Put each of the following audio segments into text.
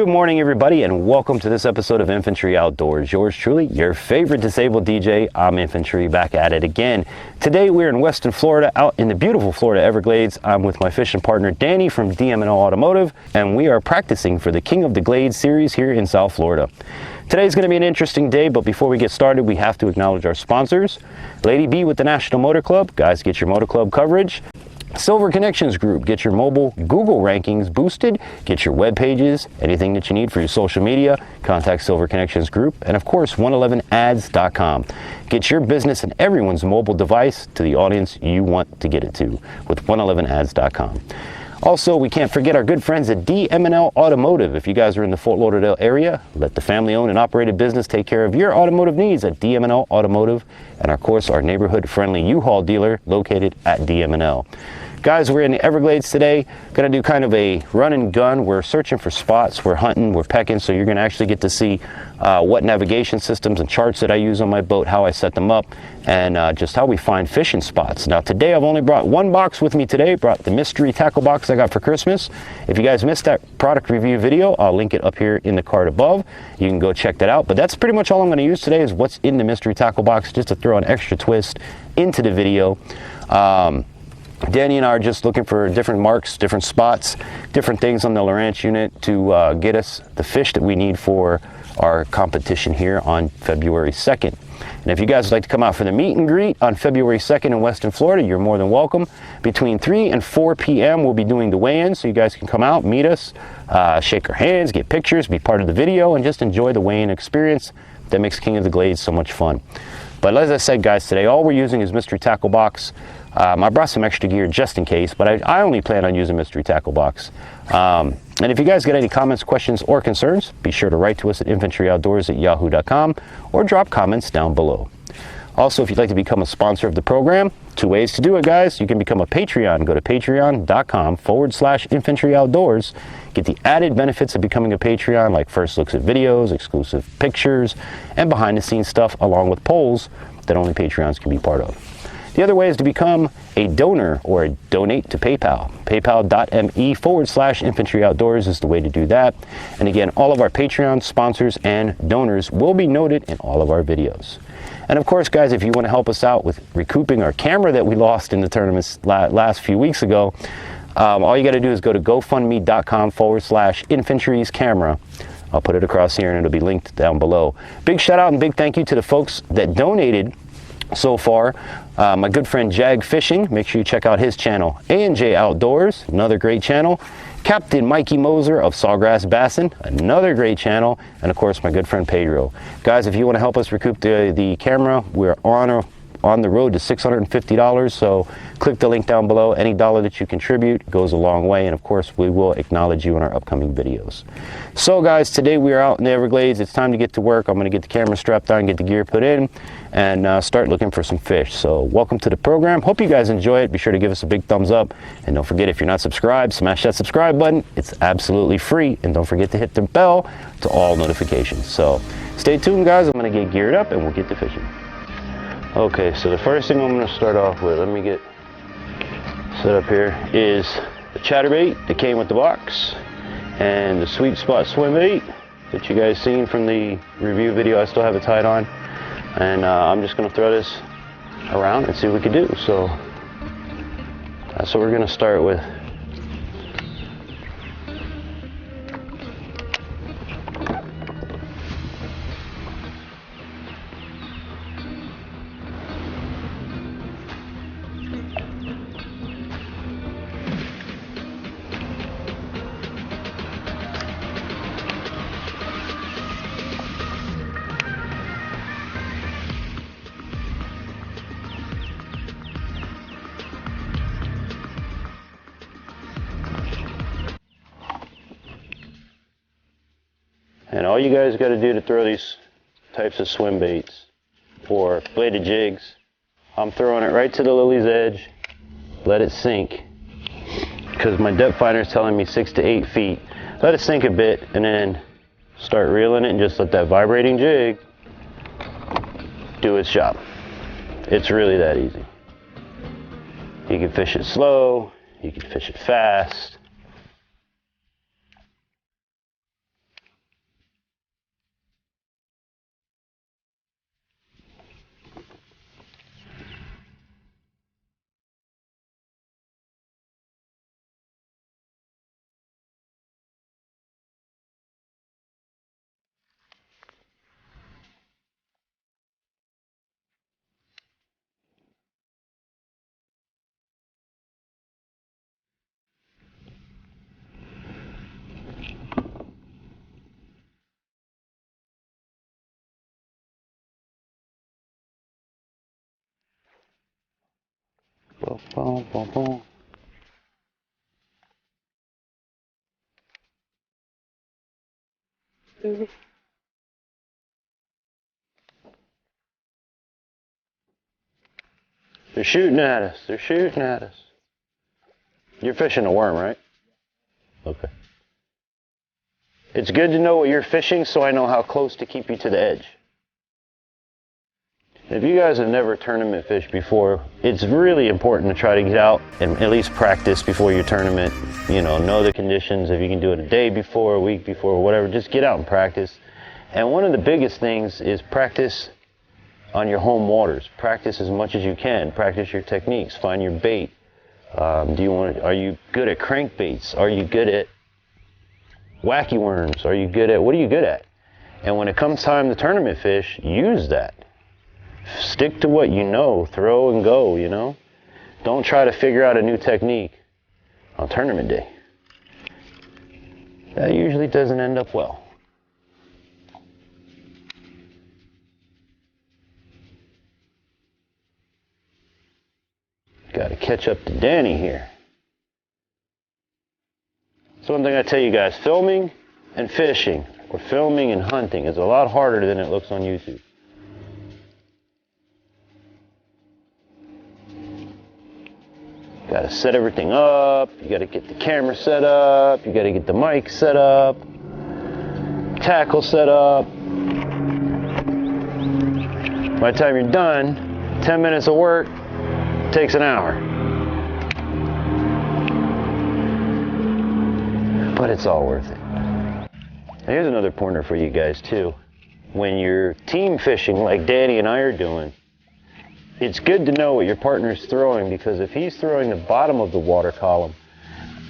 Good morning, everybody, and welcome to this episode of Infantry Outdoors. Yours truly, your favorite disabled DJ. I'm Infantry, back at it again. Today we're in Weston, Florida, out in the beautiful Florida Everglades. I'm with my fishing partner Danny from DML Automotive, and we are practicing for the King of the Glades series here in South Florida. Today's going to be an interesting day, but before we get started, we have to acknowledge our sponsors. Lady B with the National Motor Club. Guys, get your motor club coverage. Silver Connections Group, get your mobile Google rankings boosted, get your web pages, anything that you need for your social media, contact Silver Connections Group, and of course 111ads.com. Get your business and everyone's mobile device to the audience you want to get it to with 111ads.com. Also, we can't forget our good friends at DML Automotive. If you guys are in the Fort Lauderdale area, let the family-owned and operated business take care of your automotive needs at DML Automotive, and of course our neighborhood-friendly U-Haul dealer located at DML. Guys, we're in the Everglades today. Gonna do kind of a run and gun. We're searching for spots, we're hunting, we're pecking, so you're gonna actually get to see what navigation systems and charts that I use on my boat, how I set them up, and just how we find fishing spots. Now today I've only brought one box with me today. Brought the mystery tackle box I got for Christmas. If you guys missed that product review video, I'll link it up here in the card above. You can go check that out. But that's pretty much all I'm gonna use today is what's in the mystery tackle box, just to throw an extra twist into the video. Danny and I are just looking for different marks, different spots, different things on the Lowrance unit to get us the fish that we need for our competition here on February 2nd. And if you guys would like to come out for the meet and greet on February 2nd in Weston, Florida, you're more than welcome. Between 3 and 4 p.m. we'll be doing the weigh-in, so you guys can come out, meet us, shake our hands, get pictures, be part of the video, and just enjoy the weigh-in experience that makes King of the Glades so much fun. But as I said, guys, today all we're using is mystery tackle box. I brought some extra gear just in case, but I only plan on using mystery tackle box. And if you guys get any comments, questions, or concerns, be sure to write to us at infantryoutdoors@yahoo.com or drop comments down below. Also, if you'd like to become a sponsor of the program, 2 ways to do it, guys. You can become a Patreon. Go to patreon.com/infantryoutdoors. Get the added benefits of becoming a Patreon, like first looks at videos, exclusive pictures, and behind the scenes stuff, along with polls that only Patreons can be part of. The other way is to become a donor or donate to PayPal. PayPal.me/infantryoutdoors is the way to do that. And again, all of our Patreon sponsors and donors will be noted in all of our videos. And of course, guys, if you want to help us out with recouping our camera that we lost in the tournaments last few weeks ago, all you got to do is go to gofundme.com/infantry's camera. I'll put it across here and it'll be linked down below. Big shout out and big thank you to the folks that donated so far. My good friend Jag Fishing, make sure you check out his channel. A&J Outdoors, another great channel. Captain Mikey Moser of Sawgrass Bassin, another great channel. And of course, my good friend Pedro. Guys, if you want to help us recoup the camera, we're on the road to $650, so click the link down below. Any dollar that you contribute goes a long way, and of course we will acknowledge you in our upcoming videos. So guys, today we are out in the Everglades. It's time to get to work. I'm going to get the camera strapped on, get the gear put in, and start looking for some fish. So welcome to the program. Hope you guys enjoy it. Be sure to give us a big thumbs up, and don't forget, if you're not subscribed, smash that subscribe button. It's absolutely free, and don't forget to hit the bell to all notifications. So stay tuned, guys. I'm going to get geared up and we'll get to fishing. Okay, so the first thing I'm going to start off with, let me get set up here, is the chatterbait that came with the box and the sweet spot swim bait that you guys seen from the review video. I still have it tied on, and I'm just going to throw this around and see what we can do. So that's what we're going to start with. And all you guys got to do to throw these types of swim baits or bladed jigs, I'm throwing it right to the lily's edge, let it sink, because my depth finder is telling me 6 to 8 feet. Let it sink a bit and then start reeling it and just let that vibrating jig do its job. It's really that easy. You can fish it slow, you can fish it fast. Boom, boom, boom, boom. They're shooting at us. They're shooting at us. You're fishing a worm, right? Okay. It's good to know what you're fishing so I know how close to keep you to the edge. If you guys have never tournament fished before, it's really important to try to get out and at least practice before your tournament. You know the conditions. If you can do it a day before, a week before, whatever, just get out and practice. And one of the biggest things is practice on your home waters. Practice as much as you can. Practice your techniques. Find your bait. Are you good at crankbaits? Are you good at wacky worms? What are you good at? And when it comes time to tournament fish, use that. Stick to what you know. Throw and go, Don't try to figure out a new technique on tournament day. That usually doesn't end up well. Got to catch up to Danny here. So one thing I tell you guys, filming and fishing, or filming and hunting, is a lot harder than it looks on YouTube. Got to set everything up, you got to get the camera set up, you got to get the mic set up, tackle set up. By the time you're done, 10 minutes of work takes an hour. But it's all worth it. Now here's another pointer for you guys too. When you're team fishing like Danny and I are doing, it's good to know what your partner's throwing, because if he's throwing the bottom of the water column,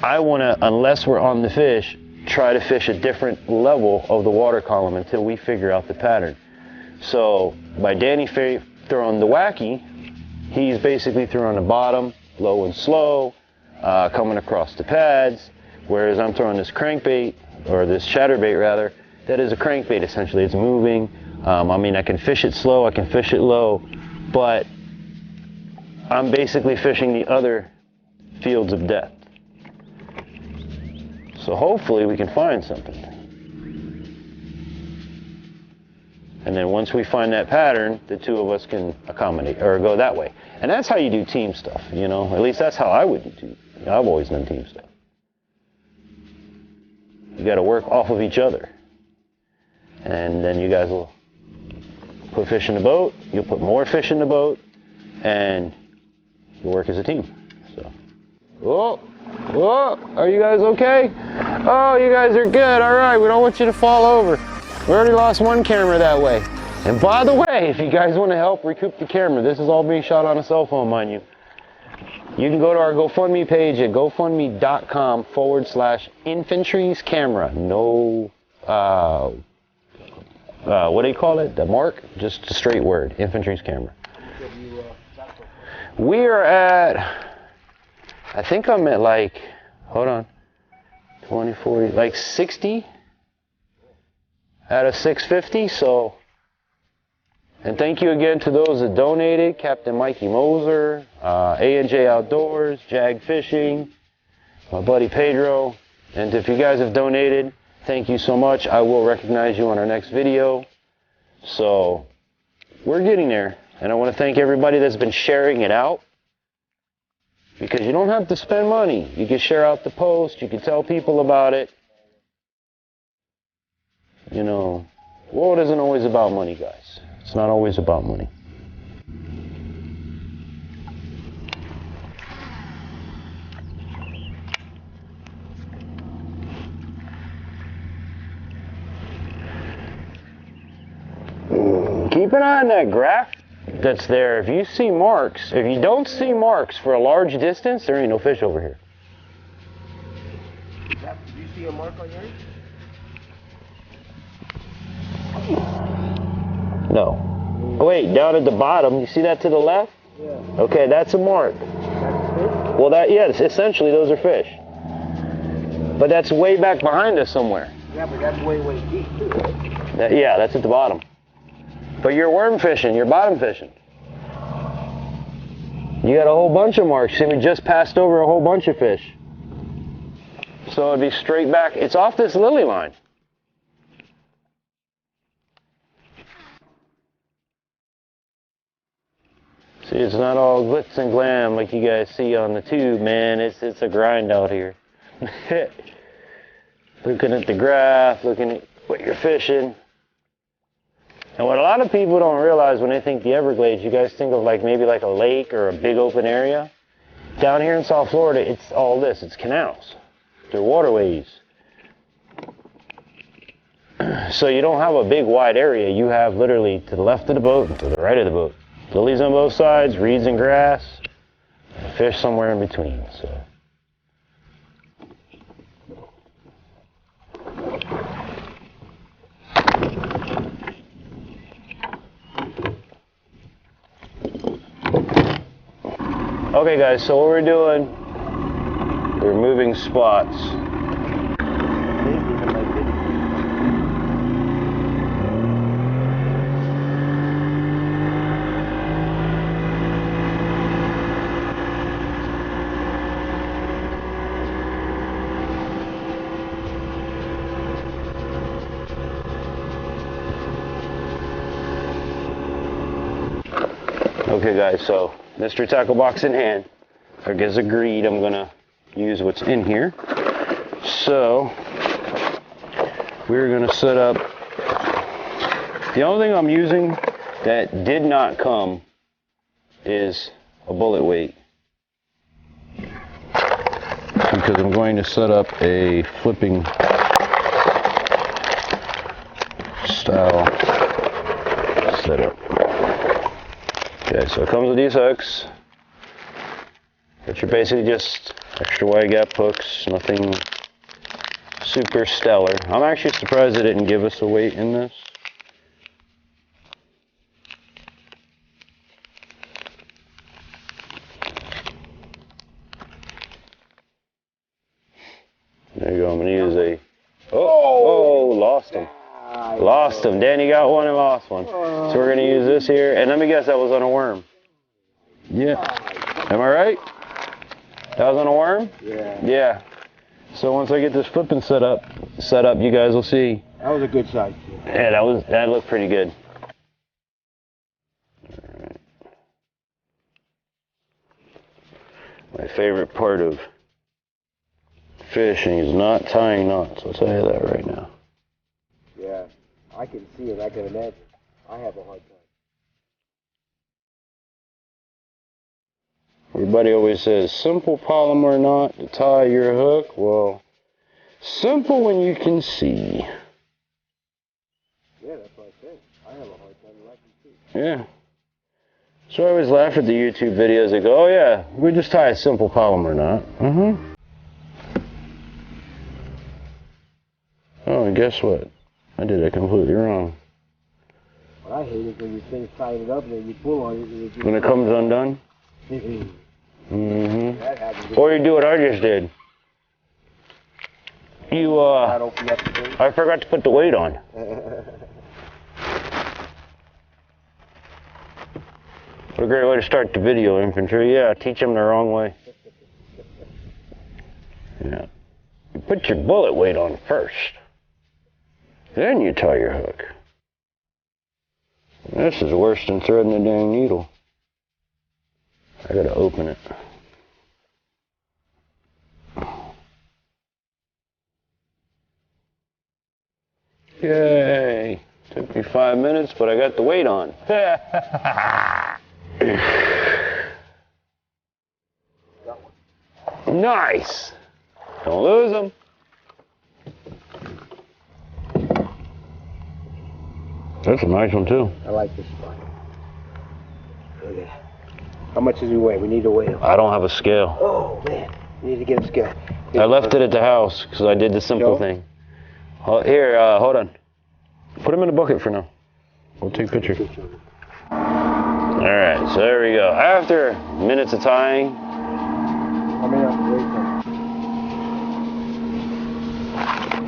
I want to, unless we're on the fish, try to fish a different level of the water column until we figure out the pattern. So by Danny throwing the wacky, he's basically throwing the bottom, low and slow, coming across the pads, whereas I'm throwing this crankbait, or this chatterbait rather, that is a crankbait essentially. It's moving. I can fish it slow, I can fish it low, but I'm basically fishing the other fields of depth. So hopefully we can find something. And then once we find that pattern, the two of us can accommodate, or go that way. And that's how you do team stuff, At least that's how I would do team. I've always done team stuff. You got to work off of each other. And then you guys will put fish in the boat, you'll put more fish in the boat, and you'll work as a team. So, whoa, are you guys okay? Oh, you guys are good. All right, we don't want you to fall over. We already lost one camera that way. And by the way, if you guys want to help recoup the camera, this is all being shot on a cell phone, mind you. You can go to our GoFundMe page at gofundme.com/Infantry's camera. No, what do you call it? The mark? Just a straight word. Infantry's camera. We are at, I think I'm at like, hold on, 20, 40, like 60 out of 650. So, and thank you again to those that donated: Captain Mikey Moser, A&J Outdoors, Jag Fishing, my buddy Pedro. And if you guys have donated, thank you so much. I will recognize you on our next video. So we're getting there. And I want to thank everybody that's been sharing it out, because you don't have to spend money. You can share out the post. You can tell people about it. The world isn't always about money, guys. It's not always about money. Keep an eye on that graph that's there. If you see marks, if you don't see marks for a large distance, there ain't no fish over here. Do you see a mark on yours? No. Oh, wait, down at the bottom, you see that to the left? Yeah. Okay, that's a mark. That's fish? Well, essentially those are fish. But that's way back behind us somewhere. Yeah, but that's way deep too, right? Yeah, that's at the bottom. But you're worm fishing, you're bottom fishing. You got a whole bunch of marks. See, we just passed over a whole bunch of fish. So it'd be straight back. It's off this lily line. See, it's not all glitz and glam like you guys see on the tube, man. It's a grind out here. Looking at the graph, looking at what you're fishing. And what a lot of people don't realize when they think the Everglades, you guys think of like maybe like a lake or a big open area. Down here in South Florida, it's all this. It's canals. They're waterways. So you don't have a big wide area. You have literally to the left of the boat and to the right of the boat. Lilies on both sides, reeds and grass, and fish somewhere in between. So. Okay guys, so what we're doing, we're moving spots. Okay guys, so Mr. Tackle Box in hand, I guess agreed I'm gonna use what's in here. So we're gonna set up, the only thing I'm using that did not come is a bullet weight, because I'm going to set up a flipping style setup. Okay, so it comes with these hooks, which are basically just extra wide gap hooks, nothing super stellar. I'm actually surprised they didn't give us a weight in this. There you go, I'm going to use a, oh, lost him. Lost him. Danny got one and lost one. So we're going to use this here. And let me guess, that was on a worm. Yeah. Am I right? That was on a worm? Yeah. Yeah. So once I get this flipping set up, you guys will see. That was a good size. Yeah, that looked pretty good. All right. My favorite part of fishing is not tying knots. I'll tell you that right now. Yeah, I can see it. I can imagine. I have a hard time. Everybody always says, simple polymer knot to tie your hook. Well, simple when you can see. Yeah, that's what I say. I have a hard time and I can see. Yeah. So I always laugh at the YouTube videos. They go, oh yeah, we just tie a simple polymer knot. Oh, and guess what? I did that completely wrong. What I hate is when you finish tying it up and then you pull on it. And When it comes undone? That happens. Or you do what I just did. You, I forgot to put the weight on. What a great way to start the video, Infantry. Yeah, teach them the wrong way. Yeah. You put your bullet weight on first. Then you tie your hook. This is worse than threading a dang needle. I gotta open it. Yay! Took me 5 minutes, but I got the weight on. Nice! Don't lose them. That's a nice one too. I like this spot. Look at that. How much does he weigh? We need to weigh him. I don't have a scale. Oh man, we need to get him scaled. I left it at the house because I did the simple thing. Here, hold on. Put him in a bucket for now. We'll take pictures. Alright, so there we go. After minutes of tying.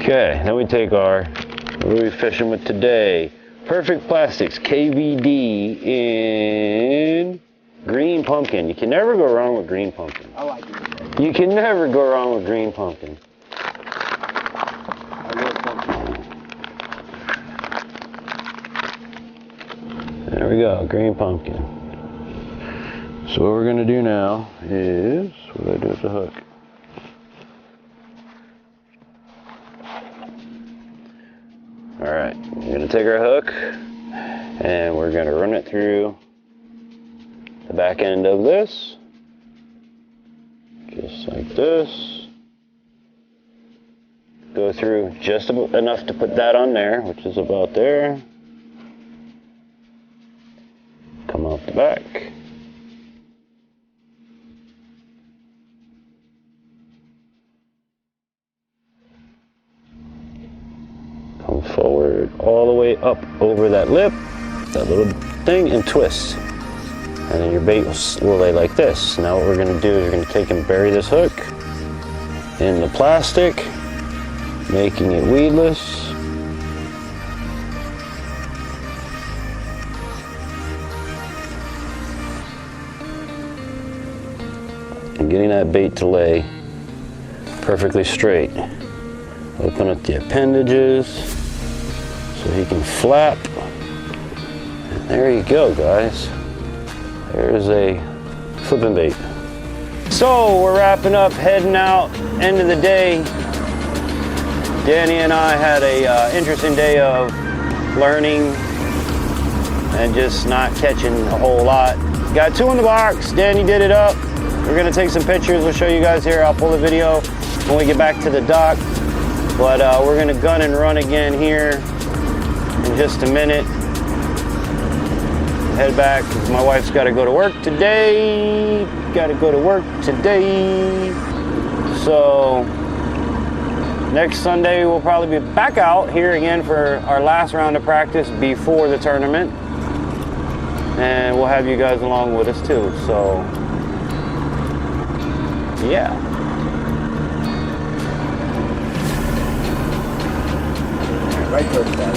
Okay, then we take our, what are we fishing with today? Perfect Plastics KVD in Green pumpkin. You can never go wrong with green pumpkin. I like it. You can never go wrong with green pumpkin. I love pumpkin. There we go, green pumpkin. So what we're gonna do now is, what do I do with the hook? All right, we're gonna take our hook and we're gonna run it through the back end of this, just like this. Go through just enough to put that on there, which is about there. Come out the back. Come forward all the way up over that lip, that little thing, and twist. And then your bait will lay like this. Now what we're gonna do is we're gonna take and bury this hook in the plastic, making it weedless. And getting that bait to lay perfectly straight. Open up the appendages so he can flap. And there you go, guys. There's a flipping bait. So we're wrapping up, heading out, end of the day. Danny and I had a interesting day of learning and just not catching a whole lot. Got 2 in the box, Danny did it up. We're gonna take some pictures, we'll show you guys here. I'll pull the video when we get back to the dock. But we're gonna gun and run again here in just a minute. Head back, because my wife's gotta go to work today. Gotta go to work today. So next Sunday we'll probably be back out here again for our last round of practice before the tournament. And we'll have you guys along with us too, so yeah. Right first time.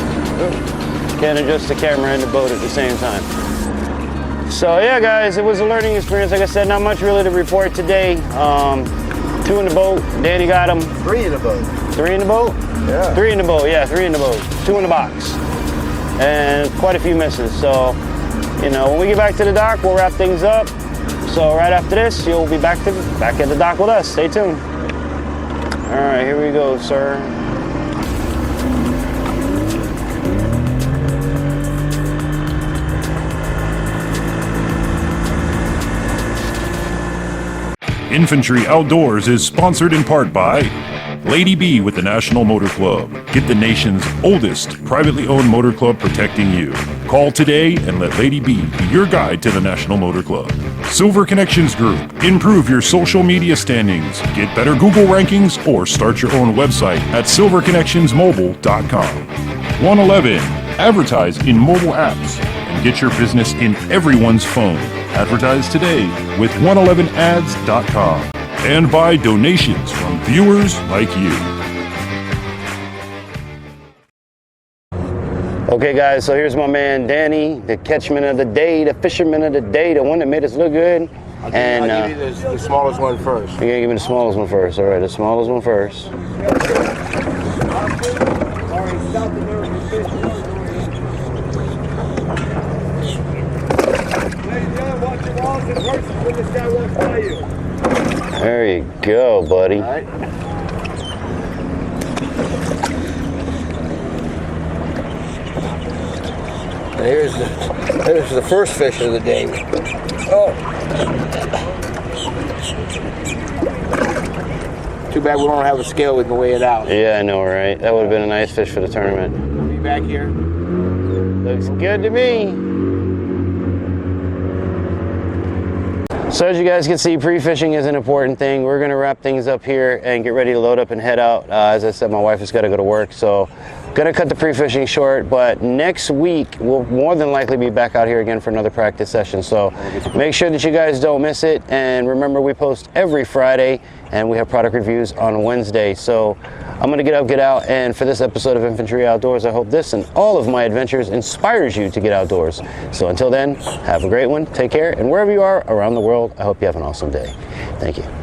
Can't adjust the camera and the boat at the same time. So yeah, guys, it was a learning experience. Like I said, not much really to report today. 2 in the boat. Danny got them. 3 in the boat. 3 in the boat? Yeah. 3 in the boat. Yeah, 3 in the boat. 2 in the box. And quite a few misses. So, you know, when we get back to the dock, we'll wrap things up. So right after this, you'll be back at the dock with us. Stay tuned. All right, here we go, sir. Infantry Outdoors is sponsored in part by Lady B with the National Motor Club. Get the nation's oldest privately owned motor club protecting you. Call today and let Lady B be your guide to the National Motor Club. Silver Connections Group. Improve your social media standings. Get better Google rankings or start your own website at silverconnectionsmobile.com. 111. Advertise in mobile apps and get your business in everyone's phone. Advertise today with 111ads.com. And by donations from viewers like you. Okay, guys, so here's my man Danny, the catchman of the day, the fisherman of the day, the one that made us look good. I'll give you the smallest one first. You're gonna give me the smallest one first. All right, the smallest one first. There you go, buddy. All right. Here's the first fish of the day. Oh. Too bad we don't have a scale we can weigh it out. Yeah, I know, right? That would have been a nice fish for the tournament. Be back here. Looks good to me. So as you guys can see, pre-fishing is an important thing. We're gonna wrap things up here and get ready to load up and head out. As I said, my wife has got to go to work, so Gonna cut the pre-fishing short, but next week we'll more than likely be back out here again for another practice session. So make sure that you guys don't miss it. And remember, we post every Friday and we have product reviews on Wednesday. So I'm gonna get up, get out, and for this episode of Infantry Outdoors, I hope this and all of my adventures inspires you to get outdoors. So until then, have a great one, take care, and wherever you are around the world, I hope you have an awesome day. Thank you.